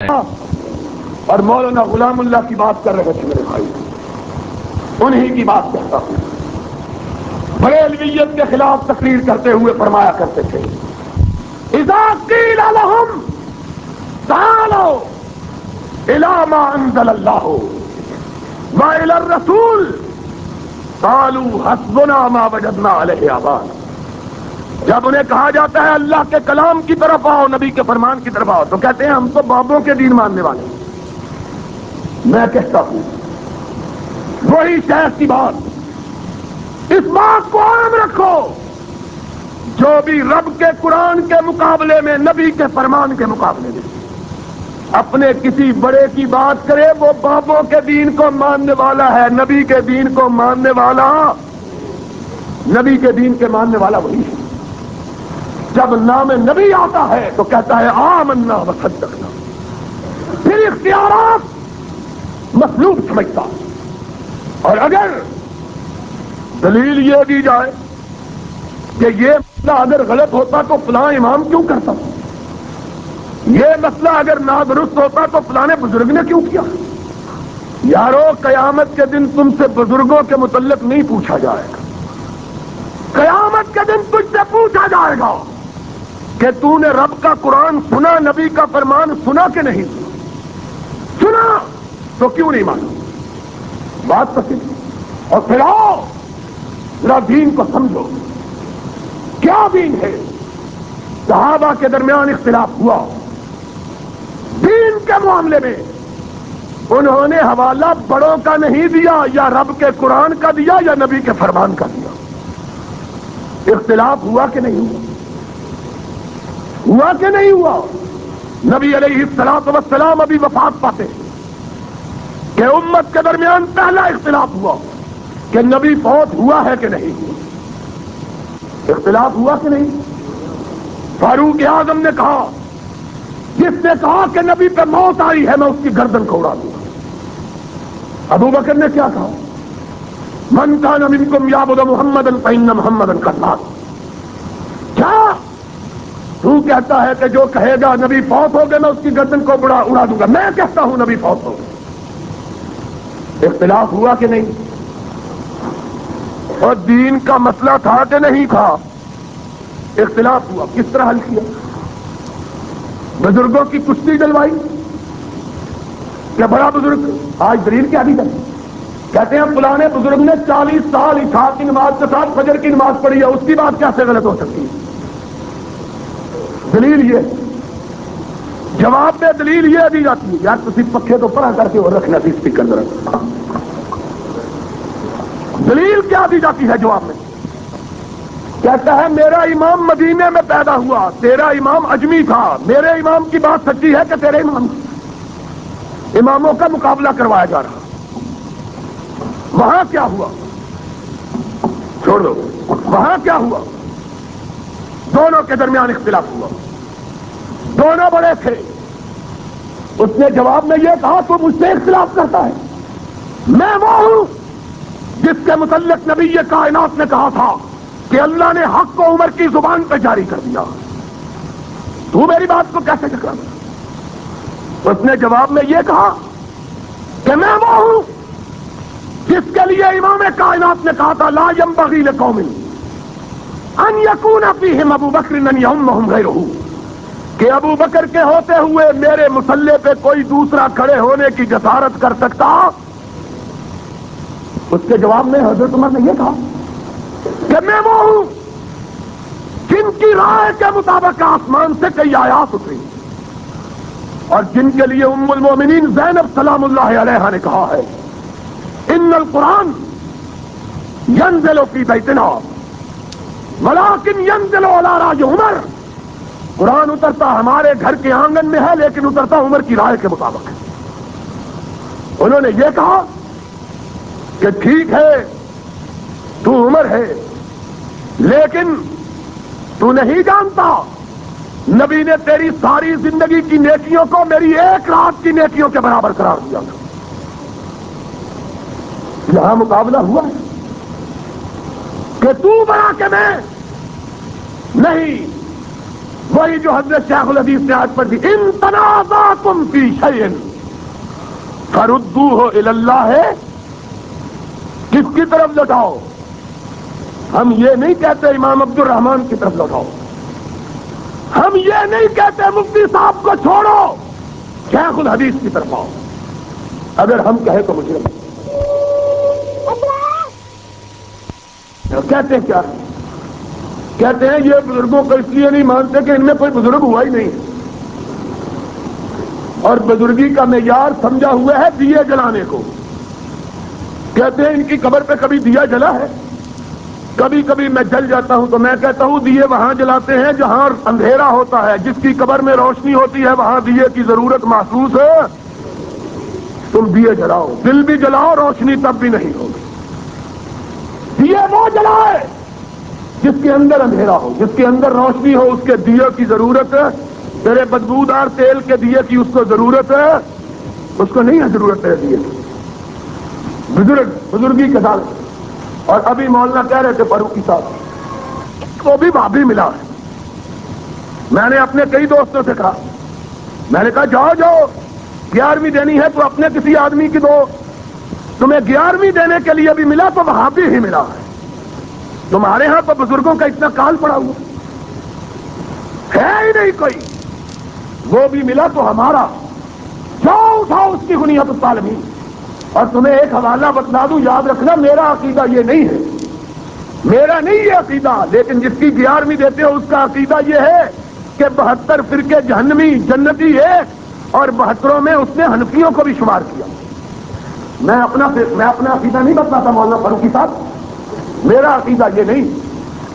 اور مولانا غلام اللہ کی بات کر رہے تھے میرے بھائی، انہی کی بات کرتا ہوں۔ بڑے علویت کے خلاف تقریر کرتے ہوئے فرمایا کرتے تھے، اذا قیل لهم تعالوا الى ما انزل الله والى الرسول قالوا حسبنا ما وجدنا علیہ آباءنا۔ جب انہیں کہا جاتا ہے اللہ کے کلام کی طرف آؤ، نبی کے فرمان کی طرف آؤ، تو کہتے ہیں ہم تو بابوں کے دین ماننے والے ہیں۔ میں کہتا ہوں وہی شیخ کی بات، اس بات کو عام رکھو، جو بھی رب کے قرآن کے مقابلے میں، نبی کے فرمان کے مقابلے میں اپنے کسی بڑے کی بات کرے، وہ بابوں کے دین کو ماننے والا ہے، نبی کے دین کو ماننے والا، نبی کے دین کے ماننے والا وہی ہے۔ جب نام نبی آتا ہے تو کہتا ہے آمنا وصدقنا، پھر اختیارات مطلوب سمجھتا۔ اور اگر دلیل یہ دی جائے کہ یہ مسئلہ اگر غلط ہوتا تو فلاں امام کیوں کرتا، یہ مسئلہ اگر نادرست ہوتا تو فلاں بزرگ نے کیوں کیا، یارو قیامت کے دن تم سے بزرگوں کے متعلق نہیں پوچھا جائے گا، قیامت کے دن تجھ سے پوچھا جائے گا کہ تو نے رب کا قرآن سنا، نبی کا فرمان سنا کہ نہیں سنا، تو کیوں نہیں مانا؟ بات پسند اور پھر آؤ ذرا دین کو سمجھو، کیا دین ہے؟ صحابہ کے درمیان اختلاف ہوا دین کے معاملے میں، انہوں نے حوالہ بڑوں کا نہیں دیا، یا رب کے قرآن کا دیا یا نبی کے فرمان کا دیا۔ اختلاف ہوا کہ نہیں ہوا کہ نہیں ہوا؟ نبی علیہ الصلوۃ والسلام ابھی وفات پاتے کہ امت کے درمیان پہلا اختلاف ہوا کہ نبی فوت ہوا ہے کہ نہیں ہوا۔ اختلاف ہوا کہ نہیں؟ فاروق اعظم نے کہا، جس نے کہا کہ نبی پہ موت آئی ہے میں اس کی گردن کو اڑا دوں گا۔ ابو بکر نے کیا کہا؟ من کان منکم یعبد محمدا فإن محمدا قد مات۔ کیا تو کہتا ہے کہ جو کہے گا نبی فوت ہو گئے میں اس کی گردن کو اڑا دوں گا، میں کہتا ہوں نبی فوت ہو گئے۔ اختلاف ہوا کہ نہیں؟ اور دین کا مسئلہ تھا کہ نہیں تھا؟ اختلاف ہوا، کس طرح حل کیا؟ بزرگوں کی کشتی ڈلوائی کہ بڑا بزرگ آج دلیل کیا دی جاتی، کہتے ہیں فلانے بزرگ نے 40 سال عشاء کی نماز کے ساتھ فجر کی نماز پڑھی ہے، اس کی بات کیسے غلط ہو سکتی ہے؟ دلیل یہ، جواب میں دلیل یہ دی جاتی ہے، یار تسی پکھے تو پرا کر کے اور رکھنا تھی اسپیکر میں رکھ۔ دلیل کیا دی جاتی ہے جواب میں؟ کہتا ہے میرا امام مدینے میں پیدا ہوا، تیرا امام اجمی تھا، میرے امام کی بات سچی ہے کہ تیرے امام کی؟ اماموں کا مقابلہ کروایا جا رہا، وہاں کیا ہوا؟ چھوڑ دو، وہاں کیا ہوا؟ دونوں کے درمیان اختلاف ہوا، دونوں بڑے تھے۔ اس نے جواب میں یہ کہا تو مجھ سے اختلاف کرتا ہے، میں وہ ہوں جس کے متعلق نبی کائنات نے کہا تھا کہ اللہ نے حق کو عمر کی زبان پہ جاری کر دیا، تو میری بات کو کیسے ٹکرا؟ اس نے جواب میں یہ کہا کہ میں وہ ہوں جس کے لیے امام کائنات نے کہا تھا لا ينبغي لقوم ان يكون فيهم ابو بکر ان يؤمهم غيره، کہ ابو بکر کے ہوتے ہوئے میرے مصلی پہ کوئی دوسرا کھڑے ہونے کی جسارت کر سکتا؟ اس کے جواب میں حضرت عمر نے یہ کہا کہ میں وہ ہوں جن کی رائے کے مطابق آسمان سے کئی آیات اتری، اور جن کے لیے ام المومنین زینب سلام اللہ علیہا نے کہا ہے ان القرآن ینزل فی بیتنا ولکن ینزل علی رأی عمر، قرآن اترتا ہمارے گھر کے آنگن میں ہے لیکن اترتا عمر کی رائے کے مطابق ہے۔ انہوں نے یہ کہا کہ ٹھیک ہے تو عمر ہے، لیکن تو نہیں جانتا نبی نے تیری ساری زندگی کی نیکیوں کو میری ایک رات کی نیکیوں کے برابر قرار دیا تھا۔ یہاں مقابلہ ہوا ہے کہ تو بڑا کہ میں نہیں، وہی جو حضرت شیخ الحدیث نے آج پڑھی، ان تنازعتم فی شیء فردوہ الی اللہ ہے، کس کی طرف لوٹاؤ؟ ہم یہ نہیں کہتے امام عبد الرحمان کی طرف لوٹاؤ، ہم یہ نہیں کہتے مفتی صاحب کو چھوڑو، شیخ الحدیث کی طرف آؤ۔ اگر ہم کہیں تو مجرم کہتے ہیں کیا؟ کہتے ہیں یہ بزرگوں کو اس لیے نہیں مانتے کہ ان میں کوئی بزرگ ہوا ہی نہیں، اور بزرگی کا معیار سمجھا ہوا ہے دیے جلانے کو۔ کہتے ہیں ان کی قبر پہ کبھی دیا جلا ہے؟ کبھی کبھی میں جل جاتا ہوں تو میں کہتا ہوں دیے وہاں جلاتے ہیں جہاں اندھیرا ہوتا ہے، جس کی قبر میں روشنی ہوتی ہے وہاں دیے کی ضرورت محسوس ہے۔ تم دیے جلاؤ، دل بھی جلاؤ، روشنی تب بھی نہیں ہوگی۔ دیے وہ جلائے جس کے اندر اندھیرا ہو، جس کے اندر روشنی ہو، اس کے دیے کی ضرورت ہے۔ تیرے بدبودار تیل کے دیے کی اس کو ضرورت ہے؟ اس کو نہیں ہے ضرورت ہے دیے کی۔ بزرگی کے ساتھ، اور ابھی مولانا کہہ رہے تھے فاروقی صاحب، وہ بھی بھابھی ملا ہے۔ میں نے اپنے کئی دوستوں سے کہا، میں نے کہا جاؤ جاؤ 11ویں دینی ہے تو اپنے کسی آدمی کی دو، تمہیں 11ویں دینے کے لیے بھی ملا تو وہاں بھی ہی ملا ہے۔ تمہارے ہاں تو بزرگوں کا اتنا کال پڑا ہوا ہے ہی نہیں کوئی، وہ بھی ملا تو ہمارا، جاؤ اٹھاؤ اس کی بنیاد الطالبین۔ اور تمہیں ایک حوالہ بتلا دوں، یاد رکھنا میرا عقیدہ یہ نہیں ہے، میرا نہیں یہ عقیدہ، لیکن جس کی 11ویں دیتے ہو اس کا عقیدہ یہ ہے کہ 72 فرقے جہنمی جنتی ایک، اور 72 میں اس نے حنفیوں کو بھی شمار کیا۔ میں اپنا عقیدہ نہیں بتلاتا مولانا فاروقی صاحب، میرا عقیدہ یہ نہیں،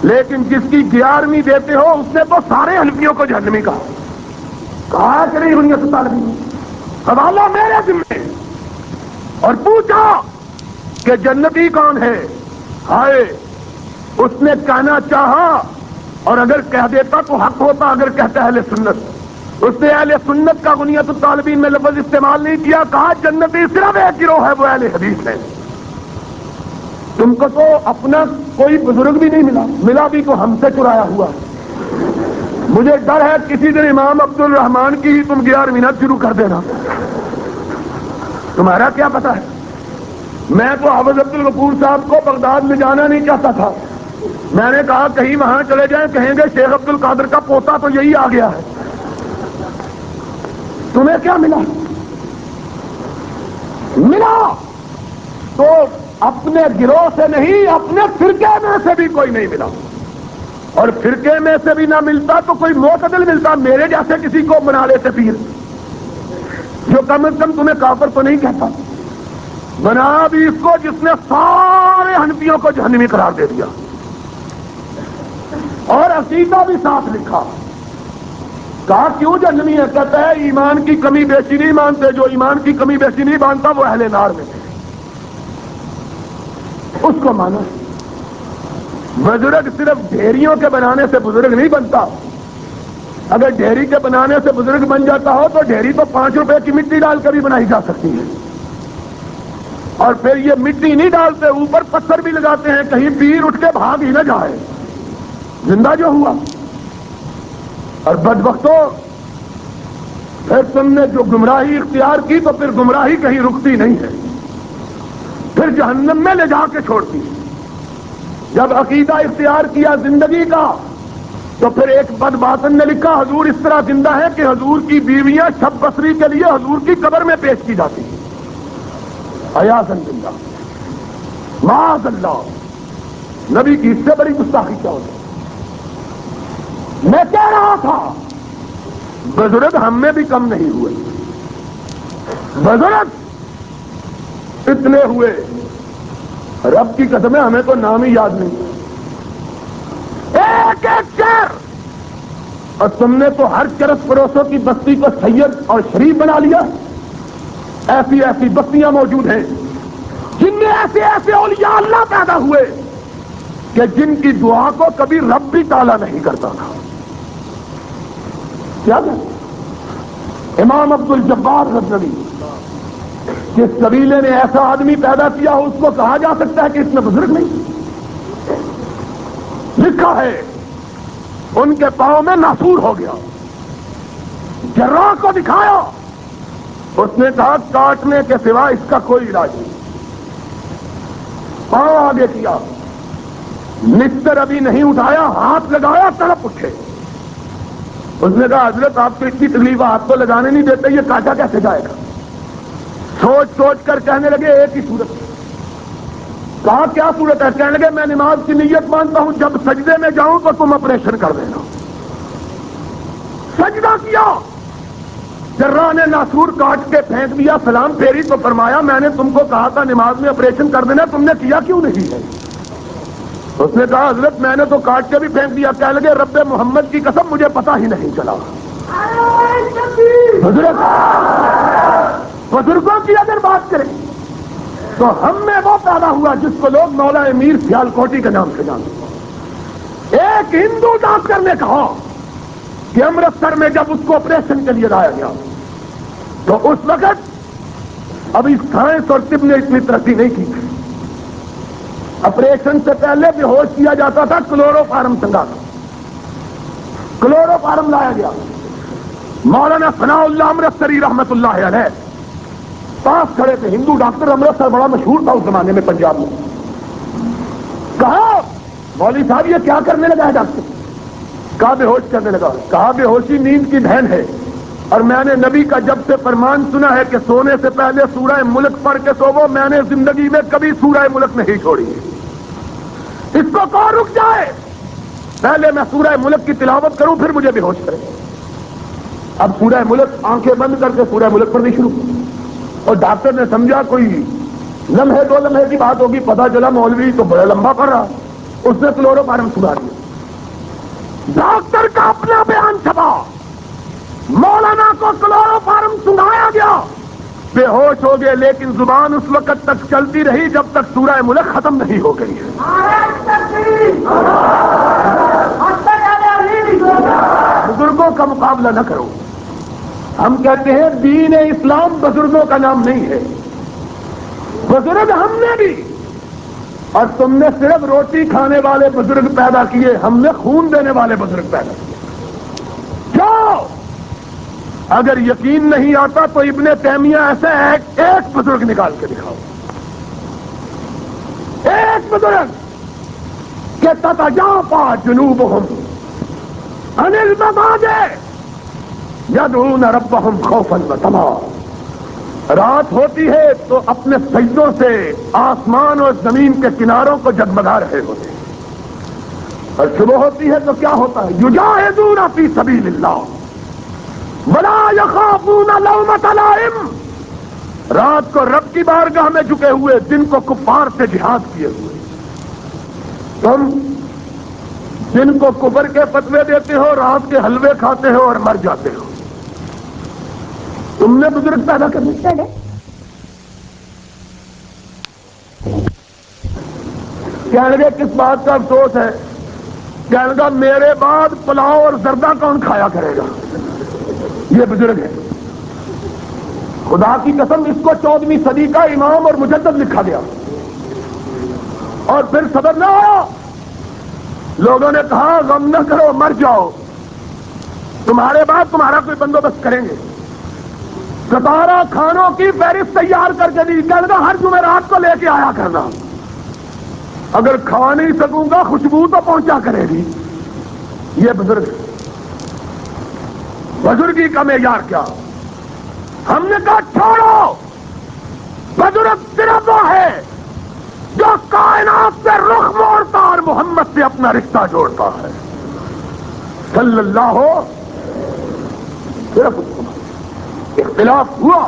لیکن جس کی 11ویں دیتے ہو اس نے تو سارے حنفیوں کو جہنمی کہا کہ نہیں بنیاد الطالبین؟ حوالہ میرے ذمہ، اور پوچھا کہ جنتی کون ہے؟ ہائے، اس نے کہنا چاہا، اور اگر کہہ دیتا تو حق ہوتا، اگر کہتا اہل سنت، اس نے اہل سنت کا بنیاد الطالبین میں لفظ استعمال نہیں کیا، کہا جنتی صرف ایک گروہ ہے، وہ اہل حدیث ہے۔ تم کو تو اپنا کوئی بزرگ بھی نہیں ملا بھی تو ہم سے چرایا ہوا ہے۔ مجھے ڈر ہے کسی دن امام عبد الرحمان کی ہی تم 11ویں نہ شروع کر دینا، تمہارا کیا پتا ہے؟ میں تو حافظ عبد الغفور صاحب کو بغداد میں جانا نہیں چاہتا تھا، میں نے کہا کہیں وہاں چلے جائیں، کہیں گے شیخ عبد القادر کا پوتا تو یہی آ گیا ہے۔ تمہیں کیا ملا تو اپنے گروہ سے نہیں، اپنے فرقے میں سے بھی کوئی نہیں ملا، اور فرقے میں سے بھی نہ ملتا تو کوئی معتدل ملتا، میرے جیسے کسی کو بنا لیتے پیر، جو کم از کم تمہیں کافر تو نہیں کہتا، بنا بھی اس کو جس نے سارے حنفیوں کو جہنمی قرار دے دیا، اور عقیدہ بھی ساتھ لکھا۔ کہا کیوں جہنمی ہے؟ کہتا ہے ایمان کی کمی بیشی نہیں مانتے، جو ایمان کی کمی بیشی نہیں مانتا وہ اہل نار میں ہے، اس کو مانا۔ بزرگ صرف ڈھیریوں کے بنانے سے بزرگ نہیں بنتا، اگر ڈھیری کے بنانے سے بزرگ بن جاتا ہو تو ڈھیری تو 5 روپے کی مٹی ڈال کر بھی بنائی جا سکتی ہے، اور پھر یہ مٹی نہیں ڈالتے، اوپر پتھر بھی لگاتے ہیں کہیں پیر اٹھ کے بھاگ ہی نہ جائے، زندہ جو ہوا۔ اور بدبختوں، پھر تم نے جو گمراہی اختیار کی تو پھر گمراہی کہیں رکتی نہیں ہے، پھر جہنم میں لے جا کے چھوڑتی ہے۔ جب عقیدہ اختیار کیا زندگی کا تو پھر ایک بد باطن نے لکھا حضور اس طرح زندہ ہے کہ حضور کی بیویاں شب بصری کے لیے حضور کی قبر میں پیش کی جاتی ہیں۔ عیاذاً باللہ، معاذ اللہ، نبی کی اس سے بڑی گستاخی کیا ہوتی؟ میں کہہ رہا تھا بزرگ ہم میں بھی کم نہیں ہوئے، بزرگ اتنے ہوئے، رب کی قسم ہے ہمیں تو نام ہی یاد نہیں، ایک ایک شہر، اور تم نے تو ہر چرس پڑوسوں کی بستی کو سید اور شریف بنا لیا۔ ایسی ایسی بستیاں موجود ہیں جن میں ایسے ایسے اولیاء اللہ پیدا ہوئے کہ جن کی دعا کو کبھی رب بھی ٹالا نہیں کرتا تھا۔ کیا امام عبد الجبار غزنوی، جس قبیلے نے ایسا آدمی پیدا کیا ہو اس کو کہا جا سکتا ہے کہ اس میں بزرگ نہیں؟ لکھا ہے ان کے پاؤں میں ناسور ہو گیا. جراح کو دکھایا, اس نے کہا کاٹنے کے سوا اس کا کوئی علاج نہیں. پاؤں آگے کیا, نستر ابھی نہیں اٹھایا, ہاتھ لگایا, تڑپ اٹھے. اس نے کہا حضرت آپ کو اتنی تکلیف ہاتھ کو لگانے نہیں دیتے, یہ کاٹا کیسے جائے گا؟ سوچ سوچ کر کہنے لگے ایک ہی صورت. کہا کیا صورت ہے؟ کہنے لگے میں نماز کی نیت مانتا ہوں, جب سجدے میں جاؤں تو تم آپریشن کر دینا. سجدہ کیا, جراح نے ناسور کاٹ کے پھینک دیا, سلام پھیری تو فرمایا میں نے تم کو کہا تھا نماز میں آپریشن کر دینا, تم نے کیا کیوں نہیں ہے؟ اس نے کہا حضرت میں نے تو کاٹ کے بھی پھینک دیا. کہنے لگے رب محمد کی قسم مجھے پتا ہی نہیں چلا. حضرت بزرگوں کی اگر بات کریں تو ہم میں وہ پیدا ہوا جس کو لوگ مولا امیر سیال کوٹی کے نام سے جانتے. ایک ہندو ڈاکٹر نے کہا کہ امرتسر میں جب اس کو آپریشن کے لیے لایا گیا تو اس وقت ابھی سائنس اور طب نے اتنی ترقی نہیں کی تھی. آپریشن سے پہلے بے ہوش کیا جاتا تھا, کلورو فارم سنگا تھا. کلورو فارم لایا گیا. مولانا ثناء اللہ امرتسری رحمت اللہ علیہ پاس کھڑے تھے, ہندو ڈاکٹر, امرتسر بڑا مشہور تھا اس زمانے میں پنجاب میں. کہا مولوی صاحب یہ کیا کرنے لگا ہے ڈاکٹر؟ کہا بے ہوش کرنے لگا. کہا بے ہوشی نیند کی بہن ہے, اور میں نے نبی کا جب سے فرمان سنا ہے کہ سونے سے پہلے سورہ ملک پڑھ کے سوو, میں نے زندگی میں کبھی سورہ ملک نہیں چھوڑی. اس کو کون رک جائے, پہلے میں سورہ ملک کی تلاوت کروں پھر مجھے بے ہوش کرے. اب سورہ ملک آنکھیں بند کر کے سورہ ملک پڑھنی شروع, اور ڈاکٹر نے سمجھا کوئی لمحے دو لمحے کی بات ہوگی, پتا چلا مولوی تو بڑا لمبا پڑھ رہا. اس نے کلورو فارم سنا دیا. ڈاکٹر کا اپنا بیان چھپا, مولانا کو کلورو فارم سنایا گیا, بے ہوش ہو گئے, لیکن زبان اس وقت تک چلتی رہی جب تک سورہ ملک ختم نہیں ہو گئی ہے. بزرگوں کا مقابلہ نہ کرو. ہم کہتے ہیں دین اسلام بزرگوں کا نام نہیں ہے. بزرگ ہم نے بھی, اور تم نے صرف روٹی کھانے والے بزرگ پیدا کیے, ہم نے خون دینے والے بزرگ پیدا کیے. کیوں؟ اگر یقین نہیں آتا تو ابن تیمیہ ایسے ایک بزرگ نکال کے دکھاؤ, ایک بزرگ کہ تتجافا جنوبہم عن المضاجع یدعون ربہم خوفا وطمعا. رات ہوتی ہے تو اپنے سجدوں سے آسمان اور زمین کے کناروں کو جگمگا رہے ہوتے ہیں, اور صبح ہوتی ہے تو کیا ہوتا ہے؟ یجاہدون فی سبیل اللہ ولا یخافون لومۃ لائم. رات کو رب کی بارگاہ میں جھکے ہوئے, دن کو کفار سے جہاد کیے ہوئے. تم دن کو کفر کے فتوے دیتے ہو, رات کے حلوے کھاتے ہو اور مر جاتے ہو. تم نے بزرگ پیدا کرنے چاہیے. کہنے لگے کس بات کا افسوس ہے؟ کہنے لگا میرے بعد پلاؤ اور زردہ کون کھایا کرے گا؟ یہ بزرگ ہے. خدا کی قسم اس کو 14ویں صدی کا امام اور مجدد لکھا گیا, اور پھر صبر نہ آیا. لوگوں نے کہا غم نہ کرو, مر جاؤ, تمہارے بعد تمہارا کوئی بندوبست کریں گے. 17 کھانوں کی فہرست تیار کر کے دی, کہنے لگا ہر جمعرات کو لے کے آیا کرنا. اگر کھا نہیں سکوں گا خوشبو تو پہنچا کرے گی. یہ بزرگ, بزرگی کا معیار کیا؟ ہم نے کہا چھوڑو, بزرگ صرف وہ ہے جو کائنات سے رخ موڑتا اور محمد سے اپنا رشتہ جوڑتا ہے صلی اللہ ہو. صرف اس کو اختلاف ہوا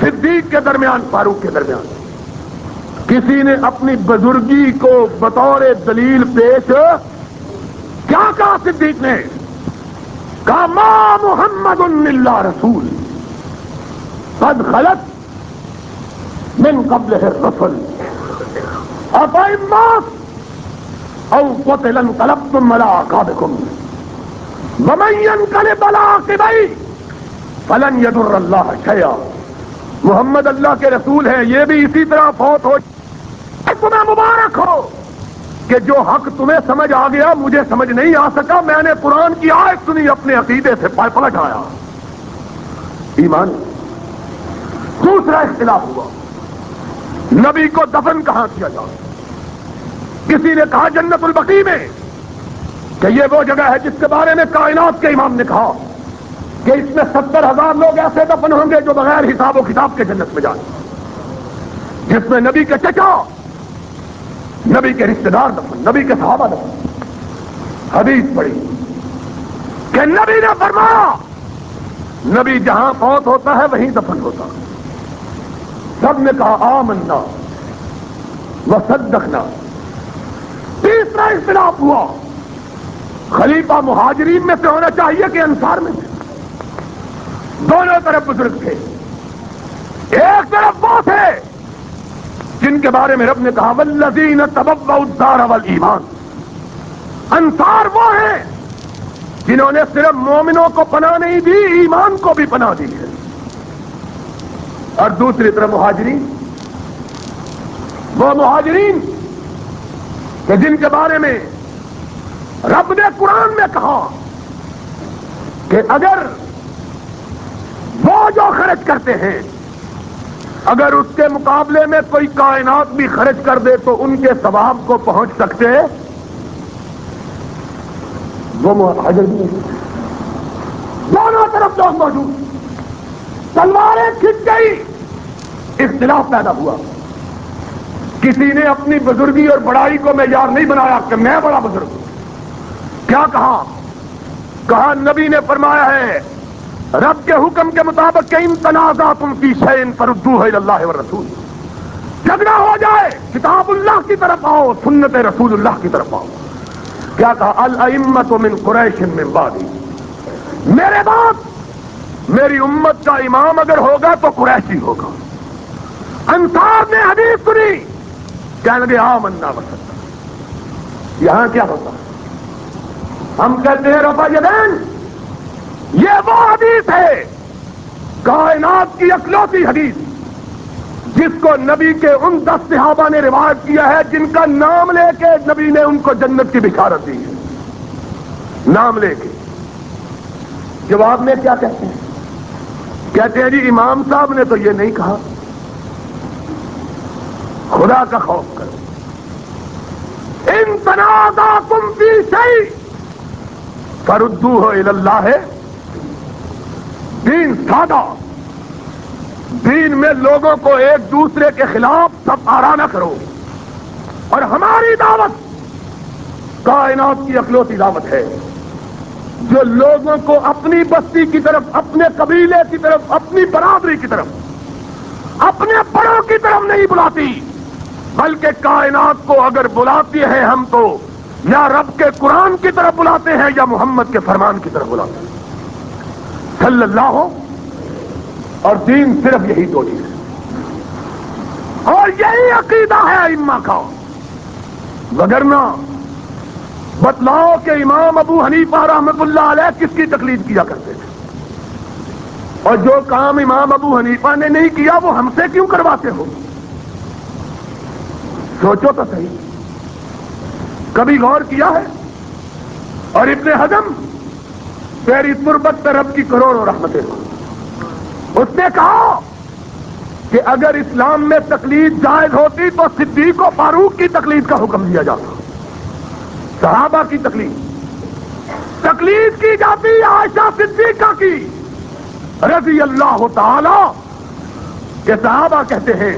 صدیق کے درمیان, فاروق کے درمیان. کسی نے اپنی بزرگی کو بطور دلیل پیش کیا کہا؟ صدیق نے کہا ما محمد الا رسول قد خلت من قبلہ الرسل افإن مات او قتل انقلبتم علی اعقابکم ومن ينقلب علی عقبیہ فلن یضر اللہ شیئا. محمد اللہ کے رسول ہیں, یہ بھی اسی طرح فوت ہو تمہیں مبارک ہو. کہ جو حق تمہیں سمجھ آ گیا مجھے سمجھ نہیں آ سکا، میں نے قرآن کی آیت سنی اپنے عقیدے سے پلٹ آیا۔ ایمان۔ دوسرا اختلاف ہوا نبی کو دفن کہاں کیا جائے۔ کسی نے کہا جنت البقیع میں، کہ یہ وہ جگہ ہے جس کے بارے میں کائنات کے امام نے کہا کہ اس میں 70,000 لوگ ایسے دفن ہوں گے جو بغیر حساب و کتاب کے جنت میں جائیں، جس میں نبی کے چچا، نبی کے رشتہ دار دفن، نبی کے صحابہ دفن۔ حدیث پڑھی کہ نبی نے فرمایا نبی جہاں فوت ہوتا ہے وہیں دفن ہوتا۔ سب نے کہا آمنا وصدقنا۔ تیسرا اختلاف ہوا خلیفہ مہاجرین میں سے ہونا چاہیے کہ انصار میں سے۔ دونوں طرف بزرگ تھے، ایک طرف وہ تھے جن کے بارے میں رب نے کہا والذین تبوؤا الدار والایمان۔ انصار وہ ہیں جنہوں نے صرف مومنوں کو پناہ نہیں دی، ایمان کو بھی پناہ دی ہے۔ اور دوسری طرف مہاجرین، وہ مہاجرین کہ جن کے بارے میں رب نے قرآن میں کہا کہ اگر وہ جو خرچ کرتے ہیں اگر اس کے مقابلے میں کوئی کائنات بھی خرچ کر دے تو ان کے ثواب کو پہنچ سکتے ہیں، وہ مہاجر بھی نہیں۔ دونوں طرف لوگ موجود، تلواریں کھنچ گئی، اختلاف پیدا ہوا۔ کسی نے اپنی بزرگی اور بڑائی کو معیار نہیں بنایا کہ میں بڑا بزرگ ہوں۔ کیا کہا نبی نے فرمایا ہے رب کے حکم کے مطابق کہ ان تنازعتم فی شیء فردوہ الی اللہ والرسول۔ جھگڑا ہو جائے کتاب اللہ کی طرف آؤ، سنت رسول اللہ کی طرف آؤ۔ کیا کہا الائمۃ من قریش من بعدی، میرے بعد میری امت کا امام اگر ہوگا تو قریشی ہوگا۔ انصار نے حدیث سنی، کہنے لگے آمنا وصدقنا۔ یہاں کیا ہوتا ہے؟ ہم کہتے ہیں رفع یدین، یہ وہ حدیث ہے کائنات کی اکلوتی حدیث جس کو نبی کے ان 10 صحابہ نے روایت کیا ہے جن کا نام لے کے نبی نے ان کو جنت کی بشارت دی ہے۔ نام لے کے جواب میں کیا کہتے ہیں؟ کہتے ہیں جی امام صاحب نے تو یہ نہیں کہا، خدا کا خوف کرو۔ ان تنازعتم فی شیء فردوہ الی اللہ ہے۔ دین سادہ، دین میں لوگوں کو ایک دوسرے کے خلاف سب آرا نہ کرو، اور ہماری دعوت کائنات کی اکلوتی دعوت ہے جو لوگوں کو اپنی بستی کی طرف، اپنے قبیلے کی طرف، اپنی برادری کی طرف، اپنے بڑوں کی طرف نہیں بلاتی، بلکہ کائنات کو اگر بلاتی ہے ہم تو یا رب کے قرآن کی طرف بلاتے ہیں یا محمد کے فرمان کی طرف بلاتے ہیں صلی اللہ ہو۔ اور دین صرف یہی دو چیز ہے، اور یہی عقیدہ ہے ائمہ کا۔ وگرنہ بتلاؤ کہ امام ابو حنیفہ رحمۃ اللہ علیہ کس کی تقلید کیا کرتے تھے، اور جو کام امام ابو حنیفہ نے نہیں کیا وہ ہم سے کیوں کرواتے ہو؟ سوچو تو صحیح، کبھی غور کیا ہے؟ اور ابن حزم تیری تربت پہ رب کی کروڑوں رحمتیں ہوں، اس نے کہا کہ اگر اسلام میں تقلید جائز ہوتی تو صدیق و فاروق کی تقلید کا حکم دیا جاتا، صحابہ کی تقلید کی جاتی عائشہ صدیقہ کی رضی اللہ تعالی کہ صحابہ کہتے ہیں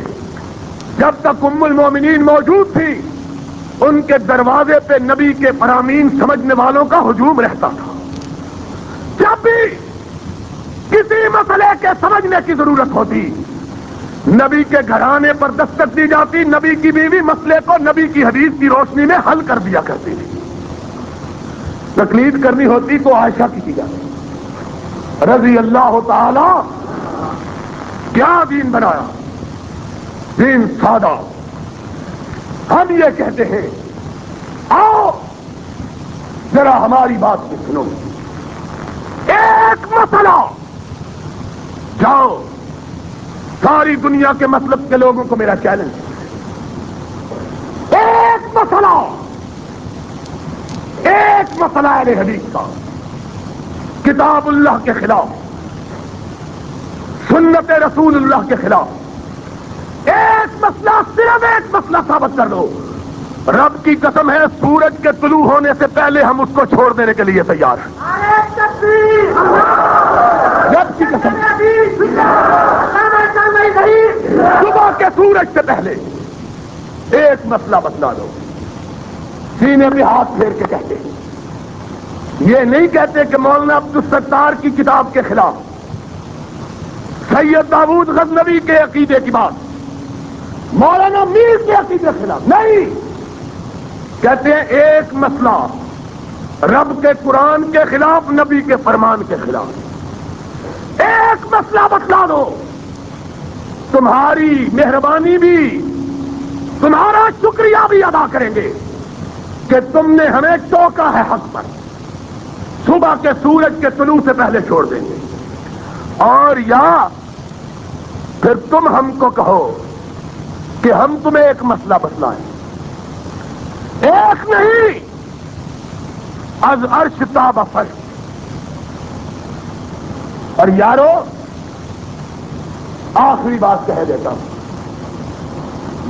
جب تک ام المومنین موجود تھی ان کے دروازے پہ نبی کے فرامین سمجھنے والوں کا ہجوم رہتا تھا۔ جب بھی کسی مسئلے کے سمجھنے کی ضرورت ہوتی نبی کے گھرانے پر دستک دی جاتی، نبی کی بیوی مسئلے کو نبی کی حدیث کی روشنی میں حل کر دیا کرتی تھی۔ تقلید کرنی ہوتی تو عائشہ کی جاتی رضی اللہ تعالی۔ کیا دین بنایا؟ دین سادہ۔ ہم یہ کہتے ہیں آؤ ذرا ہماری بات بھی سنو، ایک مسئلہ جاؤ ساری دنیا کے مطلب کے لوگوں کو میرا چیلنج، ایک مسئلہ فضائل حدیث کا، کتاب اللہ کے خلاف، سنت رسول اللہ کے خلاف ایک مسئلہ، صرف ایک مسئلہ ثابت کر دو، رب کی قسم ہے سورج کے طلوع ہونے سے پہلے ہم اس کو چھوڑ دینے کے لیے تیار ہیں۔ رب کی قسم، صبح کے سورج سے پہلے ایک مسئلہ بتلا دو۔ سینے پہ ہاتھ پھیر کے کہتے ہیں، یہ نہیں کہتے کہ مولانا عبدالستار کی کتاب کے خلاف، سید داؤد غزنوی کے عقیدے کی بات، مولانا میر کے عقیدے کے خلاف نہیں، کہتے ہیں ایک مسئلہ رب کے قرآن کے خلاف، نبی کے فرمان کے خلاف، ایک مسئلہ بتلا دو، تمہاری مہربانی بھی، تمہارا شکریہ بھی ادا کریں گے کہ تم نے ہمیں ٹوکا ہے حق پر، صبح کے سورج کے طلوع سے پہلے چھوڑ دیں گے، اور یا پھر تم ہم کو کہو کہ ہم تمہیں ایک مسئلہ بتلائیں، ایک نہیں، از عرش تا بفرش۔ اور یارو آخری بات کہہ دیتا ہوں،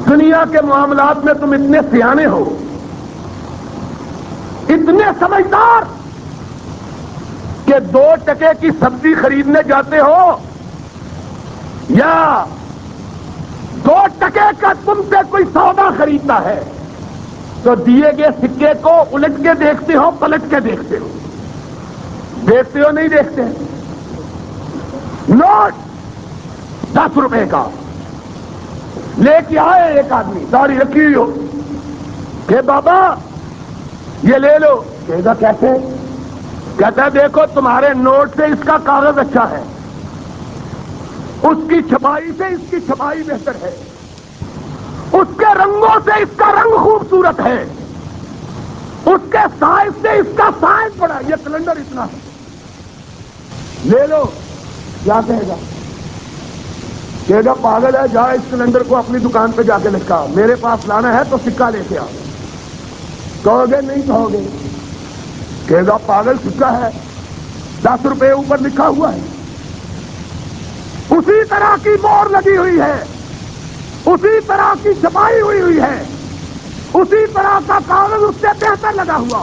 دنیا کے معاملات میں تم اتنے سیانے ہو، اتنے سمجھدار کہ 2 ٹکے کی سبزی خریدنے جاتے ہو یا 2 ٹکے کا تم سے کوئی سودا خریدتا ہے تو دیے گئے سکے کو الٹ کے دیکھتے ہو، پلٹ کے دیکھتے ہو، دیکھتے ہو نہیں دیکھتے؟ نوٹ 10 روپے کا لے کے آئے ایک آدمی، داڑھی رکھی ہوئی ہو، کہ بابا یہ لے لو، کہے گا کیسے؟ کہتا ہے دیکھو تمہارے نوٹ سے اس کا کاغذ اچھا ہے، اس کی چھپائی سے اس کی چھپائی بہتر ہے، اس کے رنگوں سے اس کا رنگ خوبصورت ہے، اس کے سائز سے اس کا سائز بڑا، یہ کیلنڈر اتنا ہے، لے لو۔ کیا کہے گا؟ کہے گا پاگل ہے، جا اس کیلنڈر کو اپنی دکان پہ جا کے لکھا، میرے پاس لانا ہے تو سکہ لے کے آ۔ کہو گے نہیں کہو گے؟ کہے گا پاگل، سکہ ہے، 10 روپے اوپر لکھا ہوا ہے، اسی طرح کی مور لگی ہوئی ہے، اسی طرح کی چھپائی ہوئی ہے، اسی طرح کا کاغذ اس سے بہتر لگا ہوا۔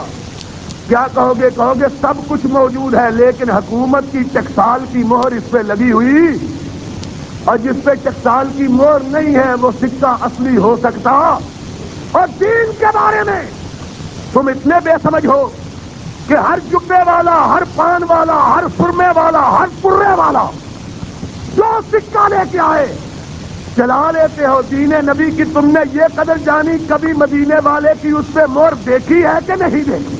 کیا کہو گے؟ کہو گے سب کچھ موجود ہے لیکن حکومت کی ٹکسال کی مہر اس پہ لگی ہوئی، اور جس پہ ٹکسال کی مہر نہیں ہے وہ سکہ اصلی ہو سکتا۔ اور دین کے بارے میں تم اتنے بے سمجھ ہو کہ ہر جبے والا، ہر پان والا، ہر سرمے والا، ہر پرے والا جو سکہ لے کے آئے چلا لیتے ہو۔ دین نبی کی تم نے یہ قدر جانی، کبھی مدینے والے کی اس پہ مہر دیکھی ہے کہ نہیں دیکھی؟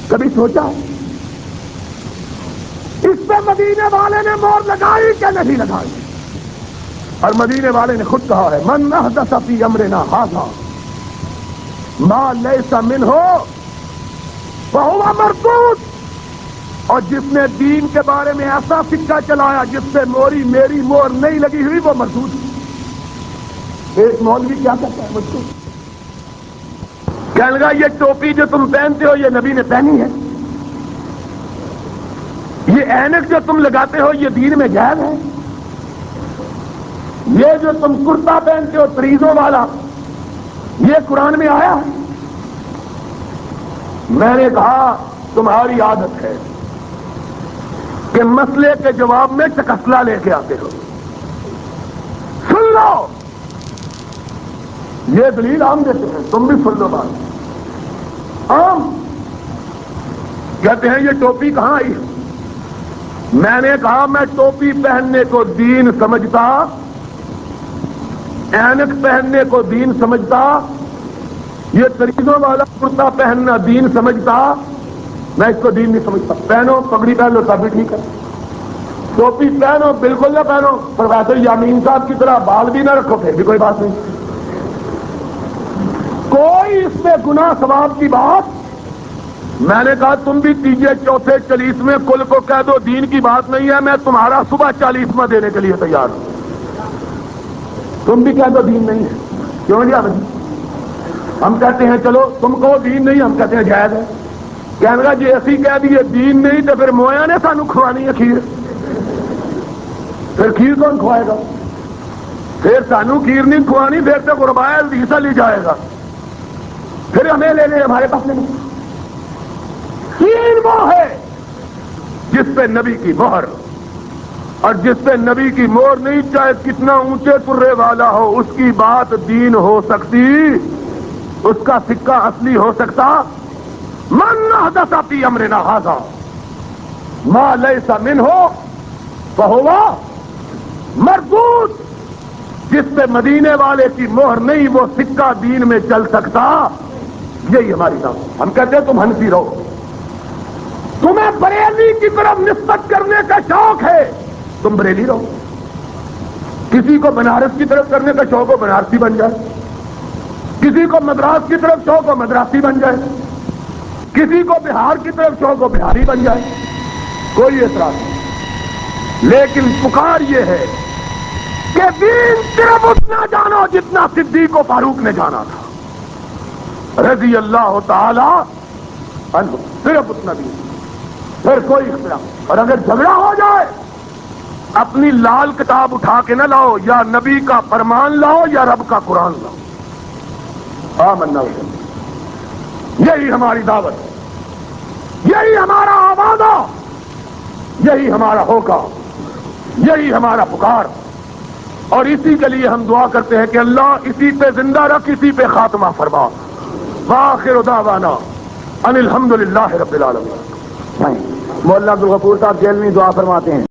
کبھی سوچا اس پہ مدینے والے نے مہر لگائی کہ نہیں لگائی؟ اور مدینے والے نے خود کہا ہے من احدث فی امرنا ھذا ما لیس منہ فہو مردود، اور جس نے دین کے بارے میں ایسا سکہ چلایا جس پہ میری مہر نہیں لگی ہوئی وہ مردود۔ ایک مولوی کیا کہتا ہے مجھ کو، کہنے لگا یہ ٹوپی جو تم پہنتے ہو یہ نبی نے پہنی ہے، یہ اینک جو تم لگاتے ہو یہ دین میں جائز ہے، یہ جو تم کرتا پہنتے ہو تریزوں والا یہ قرآن میں آیا ہے؟ میں نے کہا تمہاری عادت ہے کہ مسئلے کے جواب میں چکسلا لے کے آتے ہو، سن لو، یہ دلیل عام دیتے ہیں، تم بھی سن لو بات عام۔ کہتے ہیں یہ ٹوپی کہاں آئی ہے؟ میں نے کہا میں ٹوپی پہننے کو دین سمجھتا، اینک پہننے کو دین سمجھتا، یہ تریزوں والا کرتا پہننا دین سمجھتا، میں اس کو دین نہیں سمجھتا۔ پہنو، پگڑی پہن لو تب بھی ٹھیک ہے، ٹوپی پہنو بالکل نہ پہنو، پروفیسر یامین صاحب کی طرح بال بھی نہ رکھو پھر بھی کوئی بات نہیں، کوئی اس میں گناہ ثواب کی بات۔ میں نے کہا تم بھی تیجے چوتھے 40ویں کل کو کہہ دو دین کی بات نہیں ہے، میں تمہارا صبح 40واں دینے کے لیے تیار ہوں، تم بھی کہہ دو دین نہیں ہے، کیوں جی؟ ہم کہتے ہیں چلو تم کو دین نہیں، ہم کہتے ہیں جائز ہے. کہنے لگا جی اسی کہہ دیے دین نہیں تو پھر مویا نے سانو کھوانی ہے کھیر، پھر کھیر کون کھوائے گا؟ پھر سانو کھیر نہیں کھوانی، پھر تو قربائے الدیسا لی جائے گا، پھر ہمیں لے لیں، ہمارے پاس نہیں. دین وہ ہے جس پہ نبی کی مہر، اور جس پہ نبی کی مہر نہیں چاہے کتنا اونچے کرے والا ہو اس کی بات دین ہو سکتی، اس کا سکہ اصلی ہو سکتا. من احدث فی امرنا ھذا ما لیس منہ فہو مردود. جس پہ مدینے والے کی مہر نہیں وہ سکہ دین میں چل سکتا. یہی ہماری بات. ہم کہتے ہیں تم حنفی رہو، تمہیں بریلی کی طرف نسبت کرنے کا شوق ہے تم بریلی رہو، کسی کو بنارس کی طرف کرنے کا شوق ہو بنارسی بن جائے، کسی کو مدراس کی طرف شوق ہو مدراسی بن جائے، کسی کو بہار کی طرف شوق ہو بہاری بن جائے، کوئی اعتراض نہیں. لیکن پکار یہ ہے کہ دین صرف اتنا جانو جتنا صدیق و فاروق نے جانا تھا رضی اللہ تعالی عنہ، صرف اتنا دین، پھر کوئی اختلاف. اور اگر جھگڑا ہو جائے اپنی لال کتاب اٹھا کے نہ لاؤ، یا نبی کا فرمان لاؤ یا رب کا قرآن لاؤ. آمنا باللہ. یہی ہماری دعوت ہے، یہی ہمارا آوازہ، یہی ہمارا ہوکا، یہی ہمارا پکار. اور اسی کے لیے ہم دعا کرتے ہیں کہ اللہ اسی پہ زندہ رکھ، اسی پہ خاتمہ فرما. وآخر دعوانا ان الحمدللہ رب العالمین. مولانا عبدالغفور صاحب جیل میں دعا فرماتے ہیں.